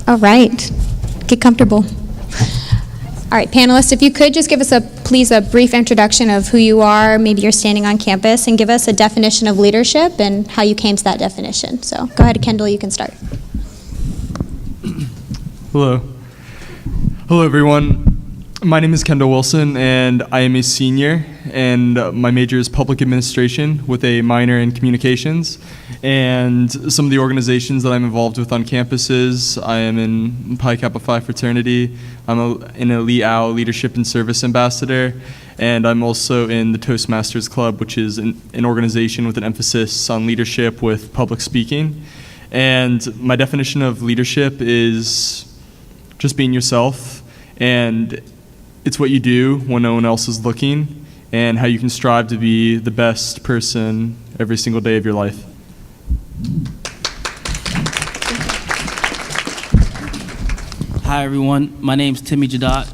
All right. Get comfortable. All right, panelists, if you could just give us please a brief introduction of who you are, maybe you're standing on campus, and give us a definition of leadership and how you came to that definition. So go ahead, Kendall, you can start. Hello. Hello, everyone. My name is Kendall Wilson, and I am a senior, and my major is public administration with a minor in communications. And some of the organizations that I'm involved with on campuses, I am in Pi Kappa Phi fraternity. I'm an Elite Owl leadership and service ambassador, and I'm also in the Toastmasters Club, which is an organization with an emphasis on leadership with public speaking. And my definition of leadership is just being yourself, and it's what you do when no one else is looking, and how you can strive to be the best person every single day of your life. Hi everyone, my name's Timmy Jadot.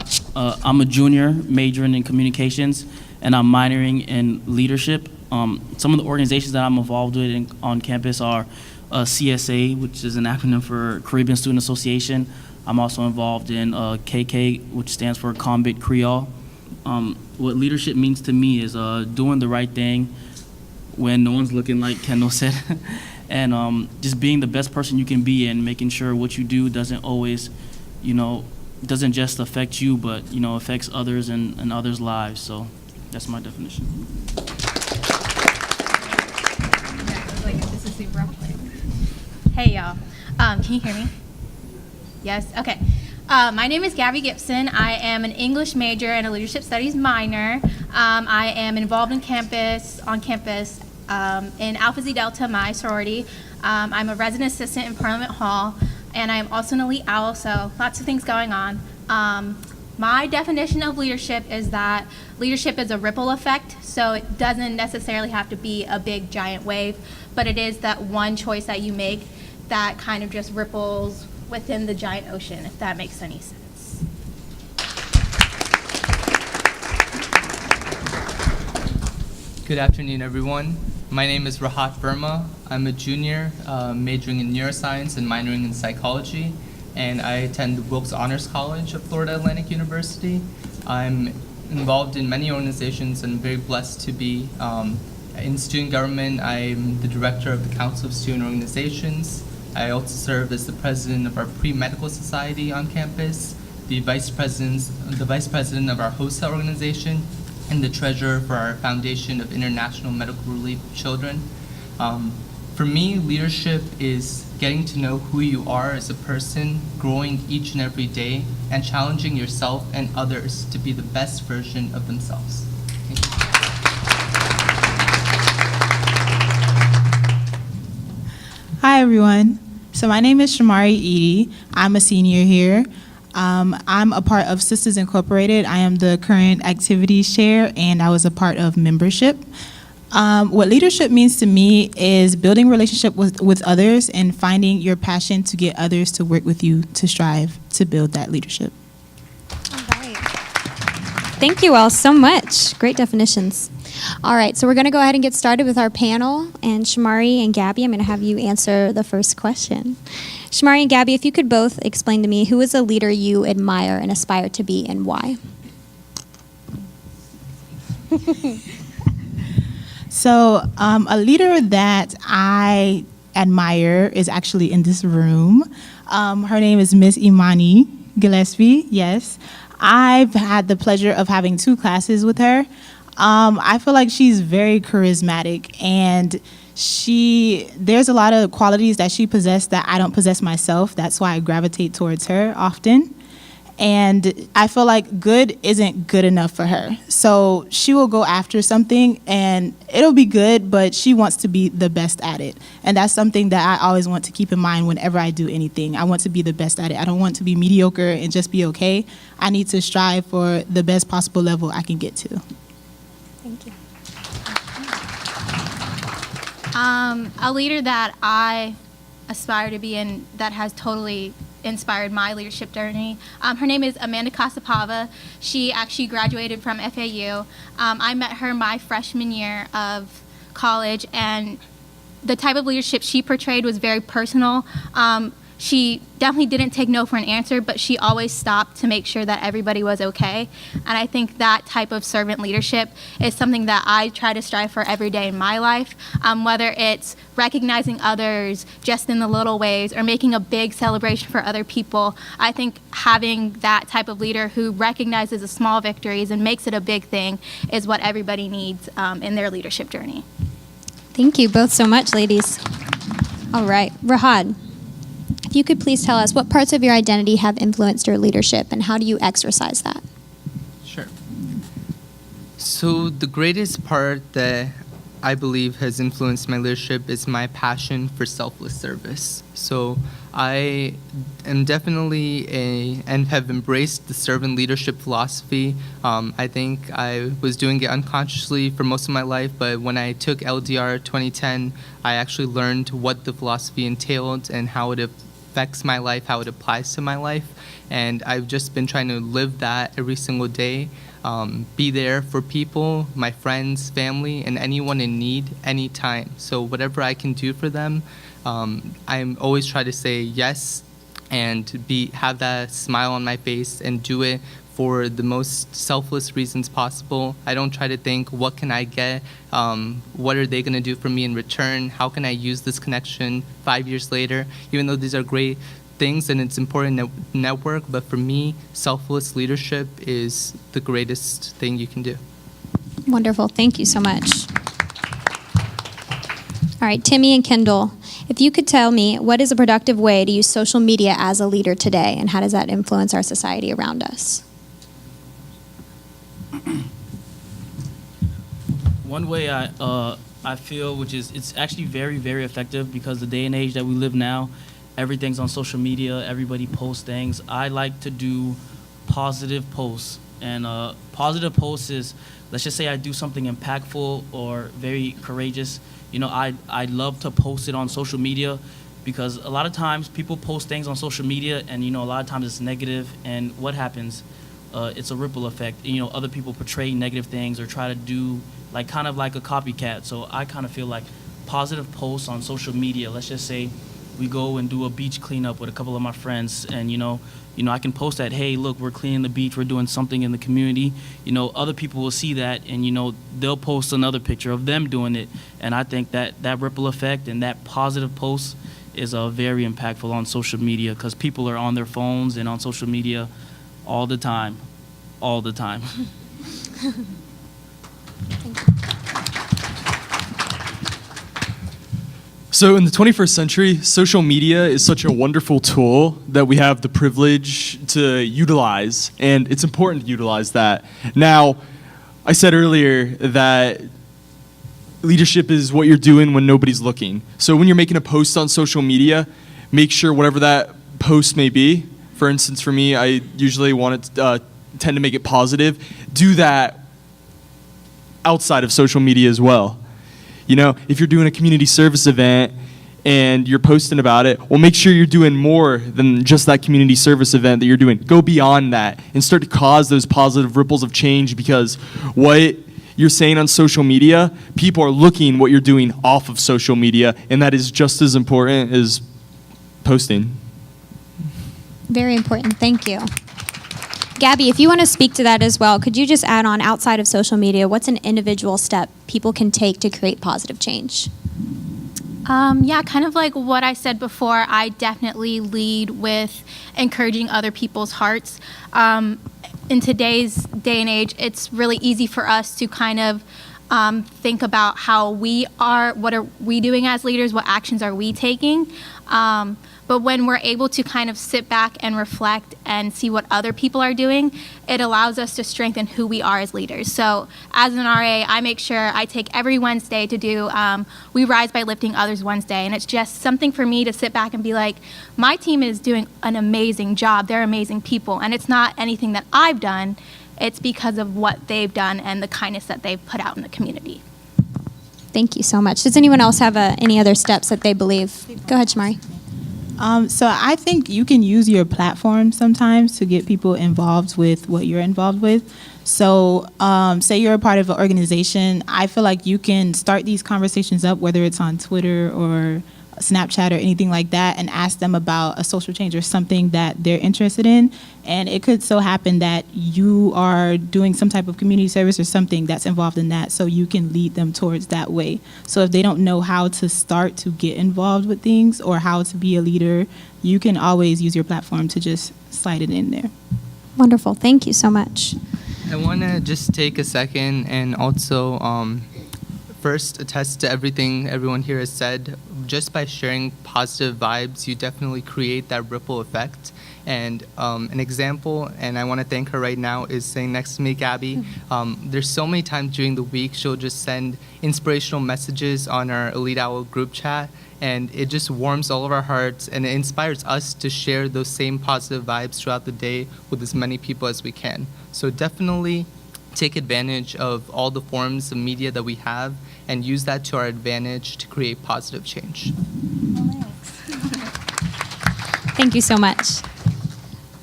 I'm a junior majoring in communications, and I'm minoring in leadership. Some of the organizations that I'm involved with on campus are CSA, which is an acronym for Caribbean Student Association. I'm also involved in KK, which stands for Convict Creole. What leadership means to me is doing the right thing when no one's looking, like Kendall said, and just being the best person you can be, and making sure what you do doesn't always, doesn't just affect you, but affects others and others' lives. So that's my definition. This is super awkward. Hey y'all, can you hear me? Yes, okay. My name is Gabby Gibson. I am an English major and a leadership studies minor. I am involved on campus in Alpha Zeta Delta, my sorority. I'm a resident assistant in Parliament Hall, and I'm also an Elite Owl, so lots of things going on. My definition of leadership is that leadership is a ripple effect, so it doesn't necessarily have to be a big giant wave, but it is that one choice that you make that kind of just ripples within the giant ocean, if that makes any sense. Good afternoon, everyone. My name is Rahat Verma. I'm a junior majoring in neuroscience and minoring in psychology, and I attend Wilkes Honors College of Florida Atlantic University. I'm involved in many organizations and very blessed to be in student government. I'm the director of the Council of Student Organizations. I also serve as the president of our pre-medical society on campus, the vice president of our wholesale organization, and the treasurer for our Foundation of International Medical Relief of Children. For me, leadership is getting to know who you are as a person, growing each and every day, and challenging yourself and others to be the best version of themselves. Thank you. Hi, everyone. So my name is Shamari Edie. I'm a senior here. I'm a part of Sisters Incorporated. I am the current activities chair, and I was a part of membership. What leadership means to me is building relationship with others and finding your passion to get others to work with you to strive to build that leadership. All right. Thank you all so much. Great definitions. All right, so we're going to go ahead and get started with our panel. And Shamari and Gabby, I'm going to have you answer the first question. Shamari and Gabby, if you could both explain to me, who is a leader you admire and aspire to be, and why? So a leader that I admire is actually in this room. Her name is Miss Imani Gillespie, yes. I've had the pleasure of having 2 classes with her. I feel like she's very charismatic, and there's a lot of qualities that she possesses that I don't possess myself. That's why I gravitate towards her often. And I feel like good isn't good enough for her. So she will go after something and it'll be good, but she wants to be the best at it. And that's something that I always want to keep in mind whenever I do anything. I want to be the best at it. I don't want to be mediocre and just be okay. I need to strive for the best possible level I can get to. Thank you. A leader that I aspire to be and that has totally inspired my leadership journey. Her name is Amanda Casapava. She actually graduated from FAU. I met her my freshman year of college, and the type of leadership she portrayed was very personal. she definitely didn't take no for an answer, but she always stopped to make sure that everybody was okay. And I think that type of servant leadership is something that I try to strive for every day in my life, whether it's recognizing others just in the little ways or making a big celebration for other people. I think having that type of leader who recognizes the small victories and makes it a big thing is what everybody needs in their leadership journey. Thank you both so much, ladies. All right, Rahad, if you could please tell us what parts of your identity have influenced your leadership and how do you exercise that? Sure. So the greatest part that I believe has influenced my leadership is my passion for selfless service. So I am definitely and have embraced the servant leadership philosophy. I think I was doing it unconsciously for most of my life, but when I took LDR 2010, I actually learned what the philosophy entailed and how it affects my life, how it applies to my life. And I've just been trying to live that every single day. Be there for people, my friends, family, and anyone in need anytime. So whatever I can do for them, I'm always try to say yes and have that smile on my face and do it for the most selfless reasons possible. I don't try to think, what can I get? What are they going to do for me in return? How can I use this connection 5 years later? Even though these are great things and it's important network, but for me, selfless leadership is the greatest thing you can do. Wonderful. Thank you so much. All right, Timmy and Kendall, if you could tell me what is a productive way to use social media as a leader today and how does that influence our society around us? One way I feel, which is it's actually very, very effective because the day and age that we live now, everything's on social media, everybody posts things. I like to do positive posts. And positive posts is, let's just say I do something impactful or very courageous. You know, I love to post it on social media because a lot of times people post things on social media and, you know, a lot of times it's negative. And what happens? It's a ripple effect. You know, other people portray negative things or try to do like kind of like a copycat. So I kind of feel like positive posts on social media, let's just say, we go and do a beach cleanup with a couple of my friends and, you know, I can post that, hey, look, we're cleaning the beach, we're doing something in the community. You know, other people will see that and, you know, they'll post another picture of them doing it. And I think that ripple effect and that positive post is very impactful on social media because people are on their phones and on social media all the time. All the time. So in the 21st century, social media is such a wonderful tool that we have the privilege to utilize, and it's important to utilize that. Now, I said earlier that leadership is what you're doing when nobody's looking. So when you're making a post on social media, make sure whatever that post may be, for instance, for me, I usually tend to make it positive, do that outside of social media as well. You know, if you're doing a community service event and you're posting about it, well, make sure you're doing more than just that community service event that you're doing. Go beyond that and start to cause those positive ripples of change because what you're saying on social media, people are looking what you're doing off of social media, and that is just as important as posting. Very important. Thank you. Gabby, if you want to speak to that as well, could you just add on outside of social media, what's an individual step people can take to create positive change? Yeah, kind of like what I said before, I definitely lead with encouraging other people's hearts. In today's day and age, it's really easy for us to kind of think about how we are, what are we doing as leaders, what actions are we taking. But when we're able to kind of sit back and reflect and see what other people are doing, it allows us to strengthen who we are as leaders. So as an RA, I make sure I take every Wednesday to do We Rise by Lifting Others Wednesday. And it's just something for me to sit back and be like, my team is doing an amazing job. They're amazing people. And it's not anything that I've done. It's because of what they've done and the kindness that they've put out in the community. Thank you so much. Does anyone else have any other steps that they believe? Go ahead, Shamari. So I think you can use your platform sometimes to get people involved with what you're involved with. So say you're a part of an organization, I feel like you can start these conversations up, whether it's on Twitter or Snapchat or anything like that, and ask them about a social change or something that they're interested in. And it could so happen that you are doing some type of community service or something that's involved in that, so you can lead them towards that way. So if they don't know how to start to get involved with things or how to be a leader, you can always use your platform to just slide it in there. Wonderful. Thank you so much. I want to just take a second and also first attest to everything everyone here has said. Just by sharing positive vibes, you definitely create that ripple effect. And an example, and I want to thank her right now, is sitting next to me, Gabby. There's so many times during the week she'll just send inspirational messages on our Elite Owl group chat, and it just warms all of our hearts, and it inspires us to share those same positive vibes throughout the day with as many people as we can. So definitely take advantage of all the forms of media that we have and use that to our advantage to create positive change. Thank you so much.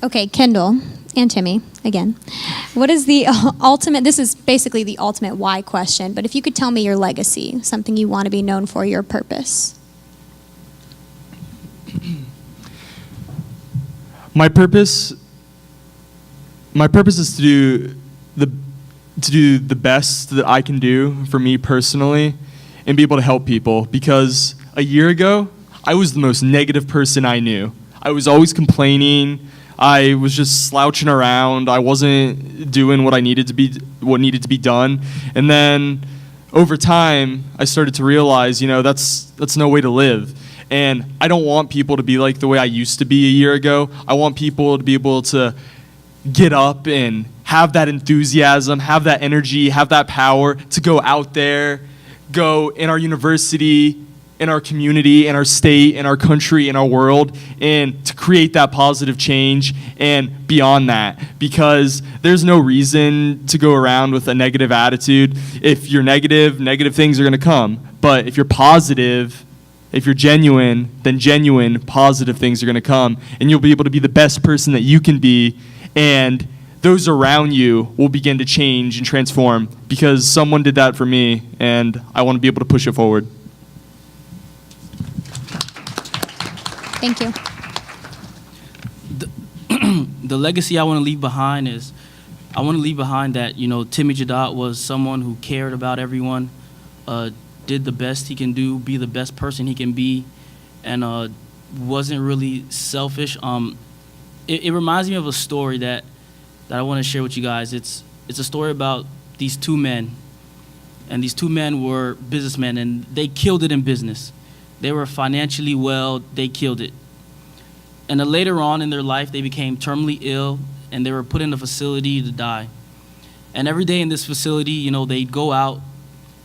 Okay, Kendall and Timmy, again. What is the ultimate, this is basically the ultimate why question, but if you could tell me your legacy, something you want to be known for, your purpose. My purpose is to do the best that I can do for me personally and be able to help people, because a year ago I was the most negative person I knew. I was always complaining. I was just slouching around. I wasn't doing what needed to be done. And then over time I started to realize, that's no way to live. And I don't want people to be like the way I used to be a year ago. I want people to be able to get up and have that enthusiasm, have that energy, have that power to go out there, go in our university, in our community, in our state, in our country, in our world, and to create that positive change and beyond that. Because there's no reason to go around with a negative attitude. If you're negative, negative things are going to come. But if you're positive, if you're genuine, then genuine, positive things are going to come. And you'll be able to be the best person that you can be. And those around you will begin to change and transform, because someone did that for me, and I want to be able to push it forward. Thank you. The legacy I want to leave behind is, I want to leave behind that, Timmy Jadot was someone who cared about everyone, did the best he can do, be the best person he can be, and wasn't really selfish. It reminds me of a story that I want to share with you guys. It's a story about these two men, and these two men were businessmen, and they killed it in business. They were financially well, they killed it. And then later on in their life, they became terminally ill, and they were put in a facility to die. And every day in this facility, they'd go out,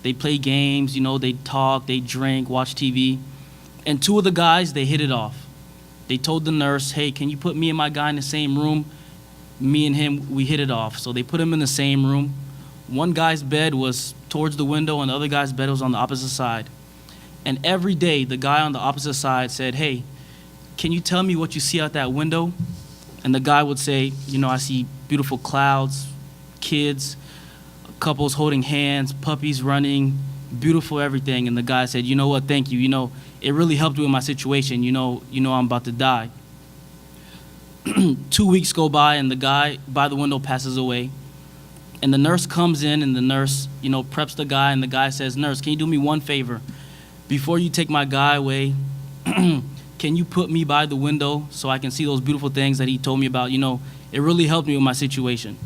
they'd play games, they'd talk, they'd drink, watch TV. And two of the guys, they hit it off. They told the nurse, hey, can you put me and my guy in the same room? Me and him, we hit it off. So they put him in the same room. One guy's bed was towards the window, and the other guy's bed was on the opposite side. And every day, the guy on the opposite side said, hey, can you tell me what you see out that window? And the guy would say, I see beautiful clouds, kids, couples holding hands, puppies running, beautiful everything. And the guy said, you know what, thank you. It really helped me with my situation. I'm about to die. 2 weeks go by, and the guy by the window passes away. And the nurse comes in, and the nurse, preps the guy, and the guy says, nurse, can you do me one favor? Before you take my guy away, can you put me by the window so I can see those beautiful things that he told me about? It really helped me with my situation.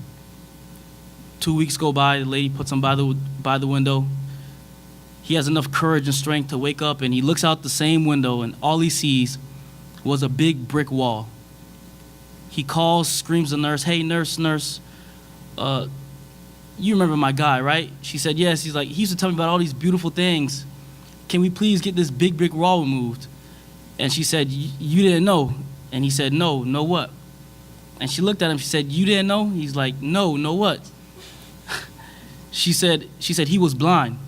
2 weeks go by, the lady puts him by the window. He has enough courage and strength to wake up, and he looks out the same window, and all he sees was a big brick wall. He calls, screams to the nurse, hey, nurse, you remember my guy, right? She said, yes. He's like, he used to tell me about all these beautiful things. Can we please get this big brick wall removed? And she said, you didn't know. And he said, no what? And she looked at him, she said, you didn't know? He's like, no what? She said he was blind.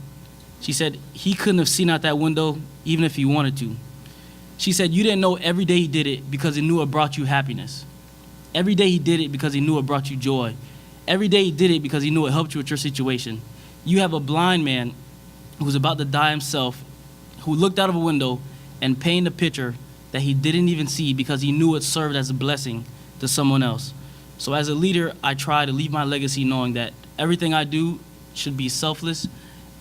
She said he couldn't have seen out that window even if he wanted to. She said, you didn't know every day he did it because he knew it brought you happiness. Every day he did it because he knew it brought you joy. Every day he did it because he knew it helped you with your situation. You have a blind man who's about to die himself, who looked out of a window and paint a picture that he didn't even see because he knew it served as a blessing to someone else. So as a leader, I try to leave my legacy knowing that everything I do should be selfless,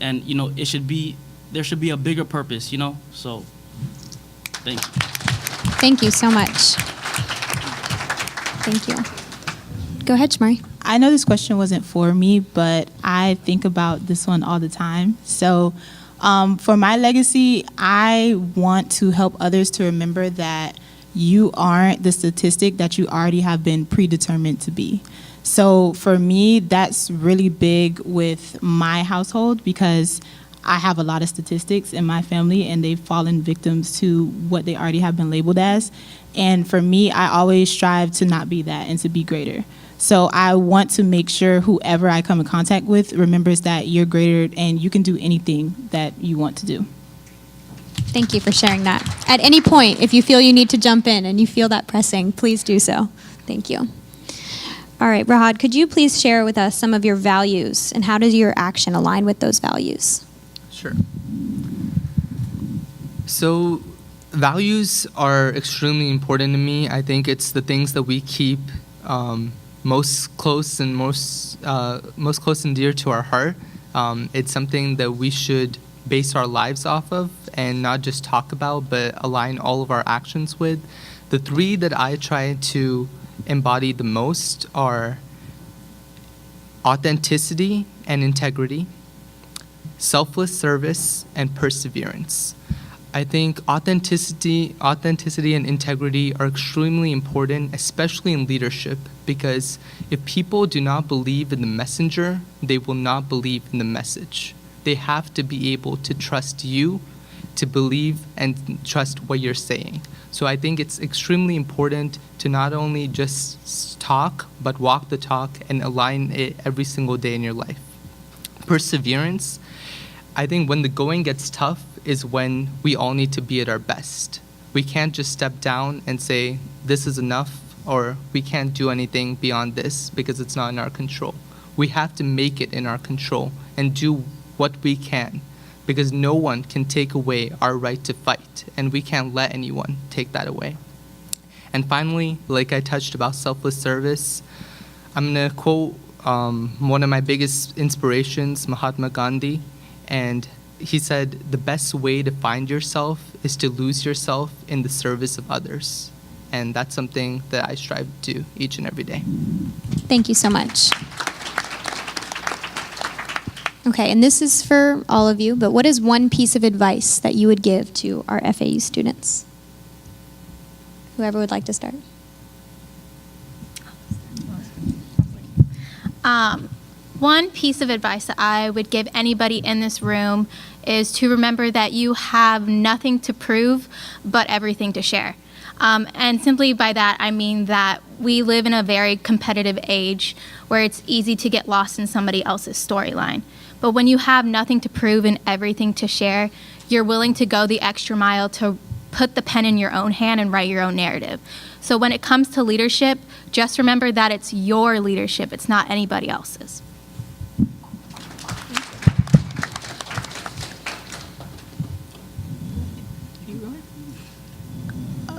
and there should be a bigger purpose, So thank you. Thank you so much. Thank you. Go ahead, Shamari. I know this question wasn't for me, but I think about this one all the time. So for my legacy, I want to help others to remember that you aren't the statistic that you already have been predetermined to be. So for me, that's really big with my household because I have a lot of statistics in my family and they've fallen victims to what they already have been labeled as. And for me, I always strive to not be that and to be greater. So I want to make sure whoever I come in contact with remembers that you're greater and you can do anything that you want to do. Thank you for sharing that. At any point, if you feel you need to jump in and you feel that pressing, please do so. Thank you. All right, Rahad, could you please share with us some of your values and how does your action align with those values? Sure. So values are extremely important to me. I think it's the things that we keep most close and most close and dear to our heart. It's something that we should base our lives off of and not just talk about, but align all of our actions with. The three that I try to embody the most are authenticity and integrity, selfless service, and perseverance. I think authenticity and integrity are extremely important, especially in leadership, because if people do not believe in the messenger, they will not believe in the message. They have to be able to trust you, to believe and trust what you're saying. So I think it's extremely important to not only just talk, but walk the talk and align it every single day in your life. Perseverance, I think when the going gets tough is when we all need to be at our best. We can't just step down and say, this is enough, or we can't do anything beyond this because it's not in our control. We have to make it in our control and do what we can, because no one can take away our right to fight, and we can't let anyone take that away. And finally, like I touched about selfless service, I'm going to quote one of my biggest inspirations, Mahatma Gandhi, and he said, the best way to find yourself is to lose yourself in the service of others. And that's something that I strive to do each and every day. Thank you so much. Okay, and this is for all of you, but what is one piece of advice that you would give to our FAU students? Whoever would like to start. One piece of advice that I would give anybody in this room is to remember that you have nothing to prove, but everything to share. And simply by that, I mean that we live in a very competitive age where it's easy to get lost in somebody else's storyline. But when you have nothing to prove and everything to share, you're willing to go the extra mile to put the pen in your own hand and write your own narrative. So when it comes to leadership, just remember that it's your leadership, it's not anybody else's.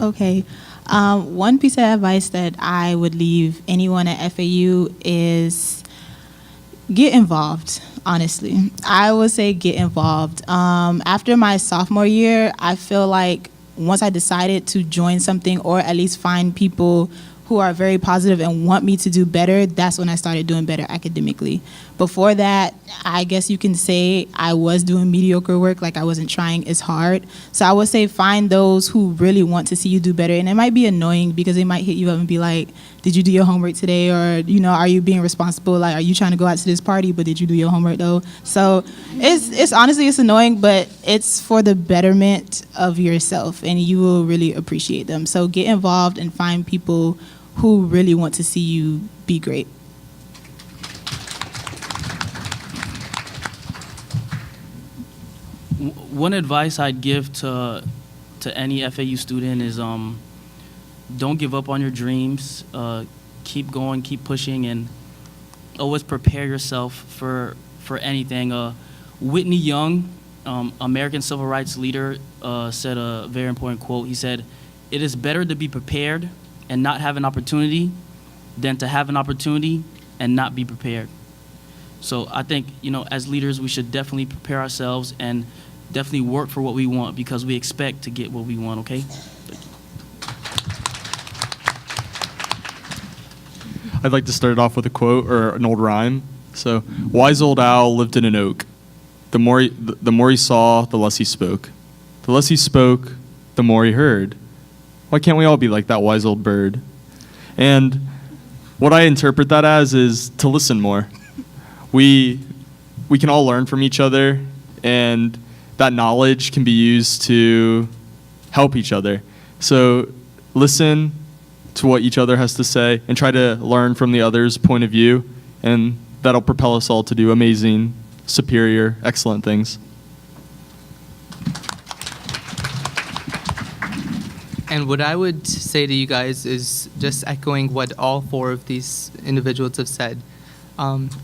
Okay. One piece of advice that I would leave anyone at FAU is get involved, honestly. I would say get involved. After my sophomore year, I feel like once I decided to join something or at least find people who are very positive and want me to do better, that's when I started doing better academically. Before that, I guess you can say I was doing mediocre work, like I wasn't trying as hard. So I would say find those who really want to see you do better. And it might be annoying because they might hit you up and be like, did you do your homework today? Or, are you being responsible? Like, are you trying to go out to this party, but did you do your homework though? So it's honestly, it's annoying, but it's for the betterment of yourself and you will really appreciate them. So get involved and find people who really want to see you be great. One advice I'd give to any FAU student is don't give up on your dreams. Keep going, keep pushing, and always prepare yourself for anything. Whitney Young American civil rights leader said a very important quote. He said, "It is better to be prepared and not have an opportunity than to have an opportunity and not be prepared." So I think, as leaders, we should definitely prepare ourselves and definitely work for what we want, because we expect to get what we want, okay? I'd like to start it off with a quote or an old rhyme. So, wise old owl lived in an oak. The more he saw, the less he spoke. The less he spoke, the more he heard. Why can't we all be like that wise old bird? And what I interpret that as is to listen more. We can all learn from each other, and that knowledge can be used to help each other. So listen to what each other has to say and try to learn from the other's point of view, and that'll propel us all to do amazing, superior, excellent things. And what I would say to you guys is just echoing what all four of these individuals have said.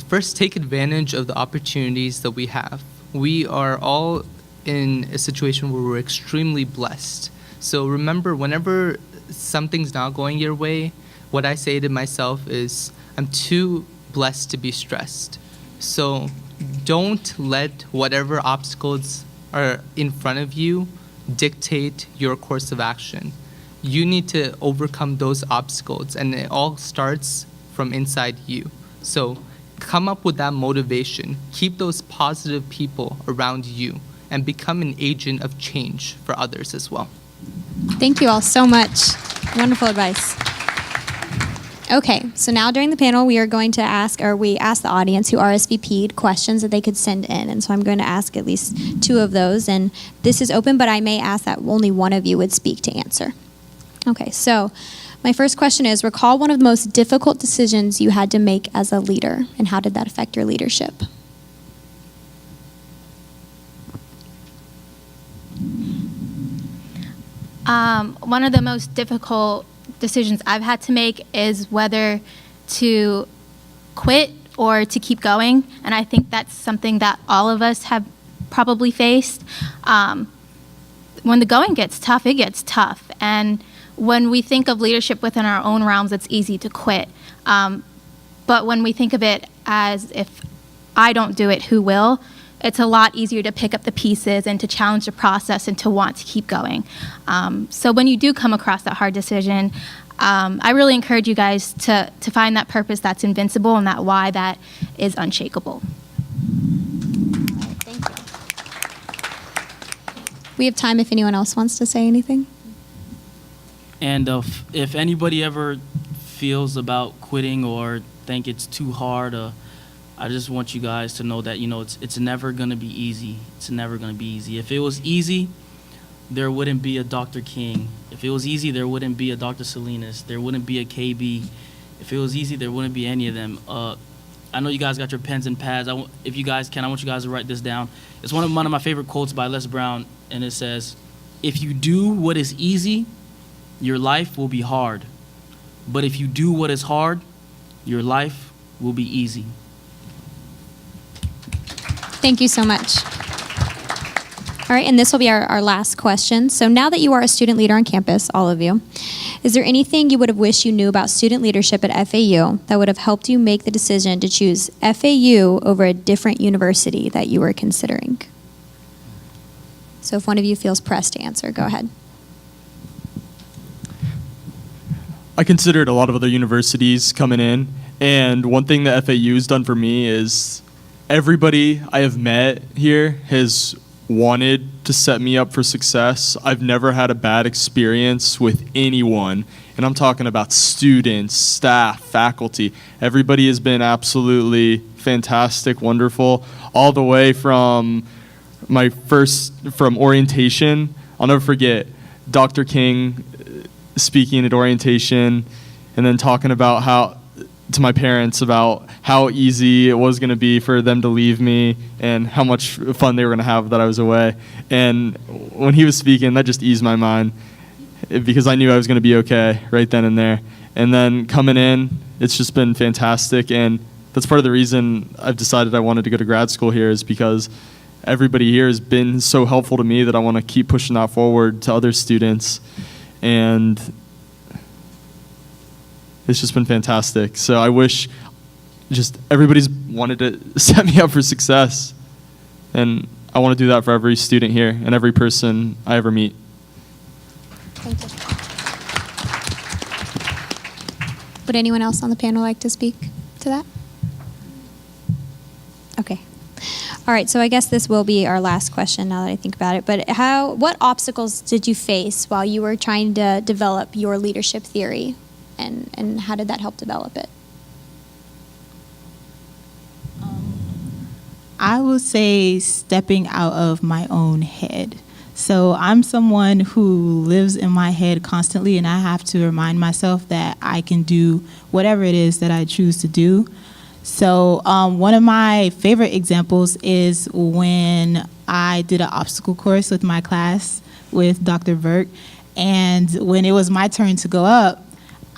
First, take advantage of the opportunities that we have. We are all in a situation where we're extremely blessed. So remember, whenever something's not going your way, what I say to myself is, I'm too blessed to be stressed. So don't let whatever obstacles are in front of you dictate your course of action. You need to overcome those obstacles, and it all starts from inside you. So come up with that motivation. Keep those positive people around you and become an agent of change for others as well. Thank you all so much. Wonderful advice. Okay, so now during the panel, we asked the audience who RSVP'd questions that they could send in. And so I'm going to ask at least 2 of those. And this is open, but I may ask that only one of you would speak to answer. Okay, so my first question is, recall one of the most difficult decisions you had to make as a leader, and how did that affect your leadership? One of the most difficult decisions I've had to make is whether to quit or to keep going. And I think that's something that all of us have probably faced. When the going gets tough, it gets tough. And when we think of leadership within our own realms, it's easy to quit. But when we think of it as, if I don't do it, who will? It's a lot easier to pick up the pieces and to challenge the process and to want to keep going. So when you do come across that hard decision, I really encourage you guys to find that purpose that's invincible and that why that is unshakable. Thank you. We have time if anyone else wants to say anything. And if anybody ever feels about quitting or think it's too hard, I just want you guys to know that, it's never going to be easy. It's never going to be easy. If it was easy, there wouldn't be a Dr. King. If it was easy, there wouldn't be a Dr. Salinas. There wouldn't be a KB. If it was easy, there wouldn't be any of them. I know you guys got your pens and pads. If you guys can, I want you guys to write this down. It's one of my favorite quotes by Les Brown, and it says, "If you do what is easy, your life will be hard. But if you do what is hard, your life will be easy." Thank you so much. All right, and this will be our last question. So now that you are a student leader on campus, all of you, is there anything you would have wished you knew about student leadership at FAU that would have helped you make the decision to choose FAU over a different university that you were considering? So if one of you feels pressed to answer, go ahead. I considered a lot of other universities coming in, and one thing that FAU has done for me is everybody I have met here has wanted to set me up for success. I've never had a bad experience with anyone, and I'm talking about students, staff, faculty. Everybody has been absolutely fantastic, wonderful, all the way from from orientation. I'll never forget Dr. King speaking at orientation and then talking about to my parents about how easy it was going to be for them to leave me and how much fun they were going to have that I was away. And when he was speaking, that just eased my mind because I knew I was going to be okay right then and there. And then coming in, it's just been fantastic. And that's part of the reason I've decided I wanted to go to grad school here is because everybody here has been so helpful to me that I want to keep pushing that forward to other students. And it's just been fantastic. So I wish just everybody's wanted to set me up for success. And I want to do that for every student here and every person I ever meet. Thank you. Would anyone else on the panel like to speak to that? Okay. All right, so I guess this will be our last question now that I think about it. But what obstacles did you face while you were trying to develop your leadership theory? And how did that help develop it? I would say stepping out of my own head. So I'm someone who lives in my head constantly, and I have to remind myself that I can do whatever it is that I choose to do. So one of my favorite examples is when I did an obstacle course with my class with Dr. Burke, and when it was my turn to go up,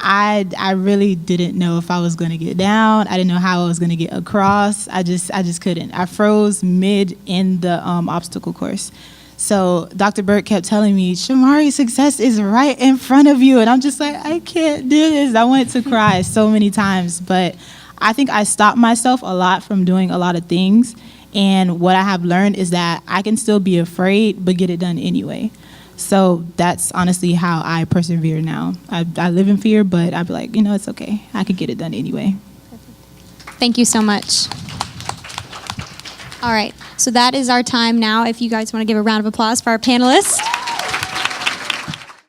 I really didn't know if I was going to get down. I didn't know how I was going to get across. I just couldn't. I froze mid in the obstacle course. So Dr. Burke kept telling me, Shamari, success is right in front of you. And I'm just like, I can't do this. I wanted to cry so many times. But I think I stopped myself a lot from doing a lot of things. And what I have learned is that I can still be afraid, but get it done anyway. So that's honestly how I persevere now. I live in fear, but I'd be like, it's okay. I could get it done anyway. Thank you so much. All right, so that is our time now. If you guys want to give a round of applause for our panelists.